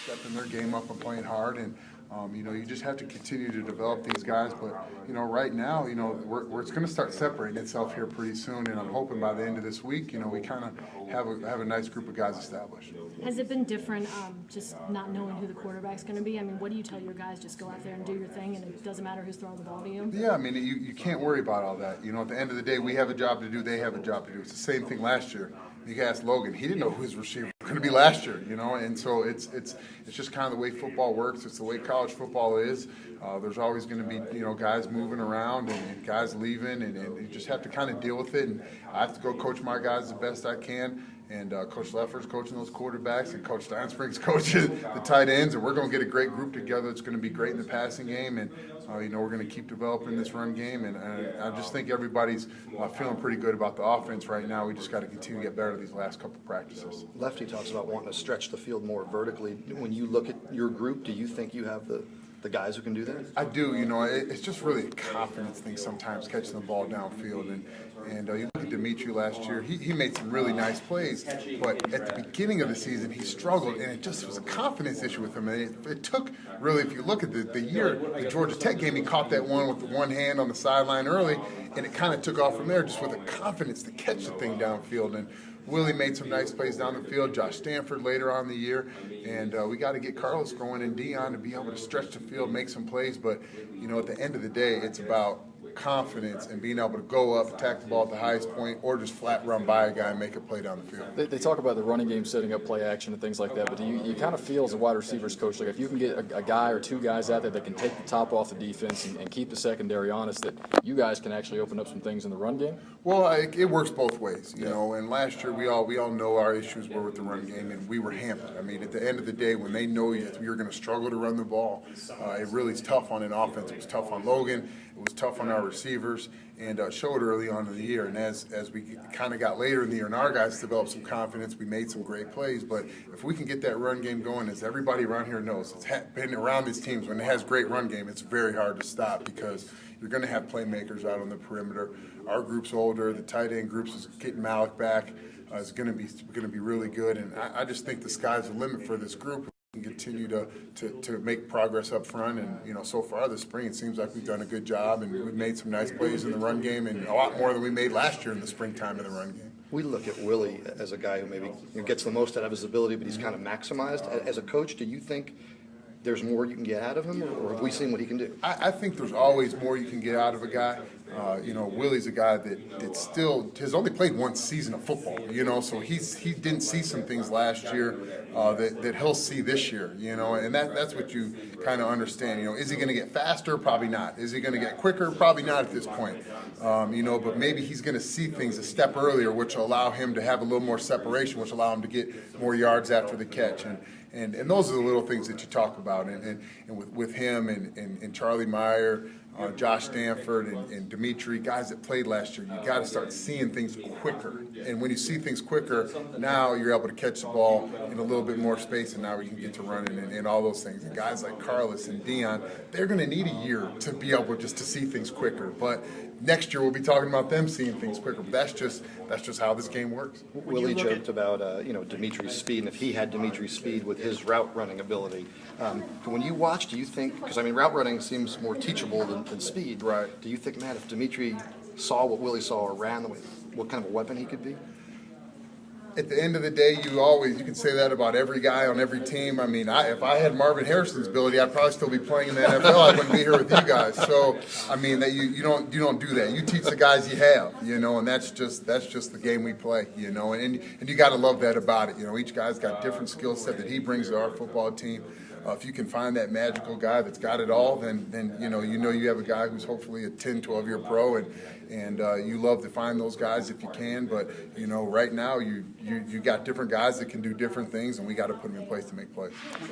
stepping their game up and playing hard, and you just have to continue to develop these guys. But right now, it's going to start separating itself here pretty soon, and I'm hoping by the end of this week, we kind of have a nice group of guys established. Has it been different, just not knowing who the quarterback's going to be? I mean, what do you tell your guys? Just go out there and do your thing, and it doesn't matter who's throwing the ball to you? Yeah, I mean, you can't worry about all that. At the end of the day, we have a job to do, they have a job to do. It's the same thing last year. You can ask Logan; he didn't know who his receiver was going to be last year. And so it's just kind of the way football works. It's the way college football is. There's always going to be guys moving around and guys leaving, and you just have to kind of deal with it. And I have to go coach my guys the best I can. And Coach Leffer's coaching those quarterbacks, and Coach Steinspring's coaching the tight ends, and we're going to get a great group together. It's going to be great in the passing game, and we're going to keep developing this run game. And I just think everybody's feeling pretty good about the offense right now. We just got to continue to get better these last couple practices. Lefty talks about wanting to stretch the field more vertically. When you look at your group, do you think you have the guys who can do that? I do. It's just really a confidence thing sometimes, catching the ball downfield. And you look at Dimitri last year, he made some really nice plays, but at the beginning of the season he struggled, and it just was a confidence issue with him. And it took, really, if you look at the Georgia Tech game, he caught that one with the one hand on the sideline early, and it kind of took off from there just with the confidence to catch the thing downfield. And Willie made some nice plays down the field, Josh Stanford later on in the year, and we got to get Carlos going and Dion to be able to stretch the field, make some plays. But, at the end of the day, it's about confidence and being able to go up, attack the ball at the highest point, or just flat run by a guy and make a play down the field. They talk about the running game setting up play action and things like that, but you kind of feel as a wide receivers coach, like if you can get a guy or two guys out there that can take the top off the defense and keep the secondary honest, that you guys can actually open up some things in the run game? Well, it works both ways, and last year we all know our issues were with the run game, and we were hampered. I mean, at the end of the day, when they know you're going to struggle to run the ball, it really is tough on an offense. It was tough on Logan. It was tough on our receivers, and showed early on in the year. And as we kind of got later in the year and our guys developed some confidence, we made some great plays. But if we can get that run game going, as everybody around here knows, it's been around these teams, when it has great run game, it's very hard to stop because you're going to have playmakers out on the perimeter. Our group's older. The tight end group's is getting Malik back. Is going to be really good. And I just think the sky's the limit for this group. And continue to make progress up front, and so far this spring it seems like we've done a good job, and we've made some nice plays in the run game, and a lot more than we made last year in the springtime in the run game. We look at Willie as a guy who maybe gets the most out of his ability, but he's kind of maximized. As a coach, do you think there's more you can get out of him, or have we seen what he can do? I think there's always more you can get out of a guy. Willie's a guy that still has only played one season of football, so he didn't see some things last year that he'll see this year, and that's what you kind of understand. Is he going to get faster? Probably not. Is he going to get quicker? Probably not at this point. But maybe he's going to see things a step earlier, which will allow him to have a little more separation, which will allow him to get more yards after the catch. And those are the little things that you talk about. And with him and Charlie Meyer, Josh Stanford and Dimitri, guys that played last year, you got to start seeing things quicker. And when you see things quicker, now you're able to catch the ball in a little bit more space, and now we can get to running and all those things. And guys like Carlos and Dion, they're going to need a year to be able just to see things quicker. But next year we'll be talking about them seeing things quicker. But that's just how this game works. Willie joked about Dimitri's speed, and if he had Dimitri's speed with his route running ability. When you watch, do you think, because route running seems more teachable than speed. Right. Do you think, Matt, if Dimitri saw what Willie saw or ran, what kind of a weapon he could be? At the end of the day, you can say that about every guy on every team. I mean, if I had Marvin Harrison's ability, I'd probably still be playing in the NFL. I wouldn't be here with you guys. So, I mean, that you don't do that. You teach the guys you have, and that's just the game we play, and you got to love that about it. Each guy's got different skill set that he brings to our football team. If you can find that magical guy that's got it all, then you have a guy who's hopefully a 10, 12-year pro, and you love to find those guys if you can. But right now you got different guys that can do different things, and we got to put them in place to make plays.